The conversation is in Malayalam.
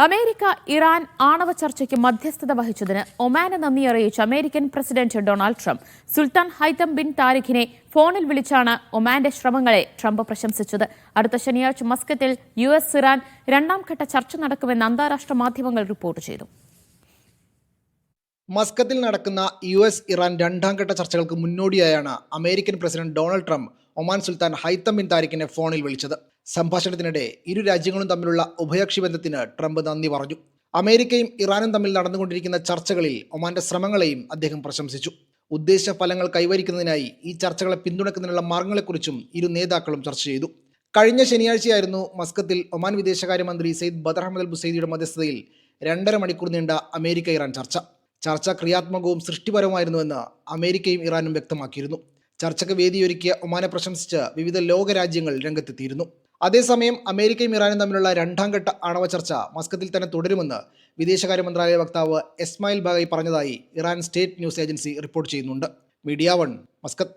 അമേരിക്ക ഇറാൻ ആണവ ചർച്ചയ്ക്ക് മധ്യസ്ഥത വഹിച്ചതിന് ഒമാന് നന്ദി അറിയിച്ച അമേരിക്കൻ പ്രസിഡന്റ് ഡൊണാൾഡ് ട്രംപ് സുൽത്താൻ ഹൈതം ബിൻ താരിഖിനെ ഫോണിൽ വിളിച്ചാണ് ഒമാന്റെ ശ്രമങ്ങളെ ട്രംപ് പ്രശംസിച്ചത്. അടുത്ത ശനിയാഴ്ച മസ്കത്തിൽ US ഇറാൻ രണ്ടാം ഘട്ട ചർച്ച നടക്കുമെന്ന് അന്താരാഷ്ട്ര മാധ്യമങ്ങൾ റിപ്പോർട്ട് ചെയ്തു. മസ്കത്തിൽ നടക്കുന്ന US ഇറാൻ രണ്ടാം ഘട്ട ചർച്ചകൾക്ക് മുന്നോടിയായാണ് American president Donald Trump Oman സുൽത്താൻ ഹൈതം ബിൻ താരിഖിനെ ഫോണിൽ വിളിച്ചത്. സംഭാഷണത്തിനിടെ ഇരു രാജ്യങ്ങളും തമ്മിലുള്ള ഉഭയകക്ഷി ബന്ധത്തിന് ട്രംപ് നന്ദി പറഞ്ഞു. അമേരിക്കയും ഇറാനും തമ്മിൽ നടന്നുകൊണ്ടിരിക്കുന്ന ചർച്ചകളിൽ ഒമാന്റെ ശ്രമങ്ങളെയും അദ്ദേഹം പ്രശംസിച്ചു. ഉദ്ദേശ ഫലങ്ങൾ കൈവരിക്കുന്നതിനായി ഈ ചർച്ചകളെ പിന്തുണയ്ക്കുന്നതിനുള്ള മാർഗങ്ങളെക്കുറിച്ചും ഇരു നേതാക്കളും ചർച്ച ചെയ്തു. കഴിഞ്ഞ ശനിയാഴ്ചയായിരുന്നു മസ്കത്തിൽ ഒമാൻ വിദേശകാര്യമന്ത്രി സെയ്ദ് ബദർ അഹമ്മദ് അൽ ബുസൈദിയുടെ മധ്യസ്ഥതയിൽ 2.5 മണിക്കൂർ നീണ്ട അമേരിക്ക ഇറാൻ ചർച്ച ക്രിയാത്മകവും സൃഷ്ടിപരവുമായിരുന്നുവെന്ന് അമേരിക്കയും ഇറാനും വ്യക്തമാക്കിയിരുന്നു. ചർച്ചയ്ക്ക് വേദിയൊരുക്കിയ ഒമാനെ പ്രശംസിച്ച് വിവിധ ലോകരാജ്യങ്ങൾ രംഗത്തെത്തിയിരുന്നു. അതേസമയം അമേരിക്കയും ഇറാനും തമ്മിലുള്ള രണ്ടാം ഘട്ട ആണവ ചർച്ച മസ്കത്തിൽ തന്നെ തുടരുമെന്ന് വിദേശകാര്യ മന്ത്രാലയ വക്താവ് ഇസ്മായിൽ ബാഗൈ പറഞ്ഞതായി Iran state news agency report ചെയ്യുന്നുണ്ട്. Media 1 Muscat.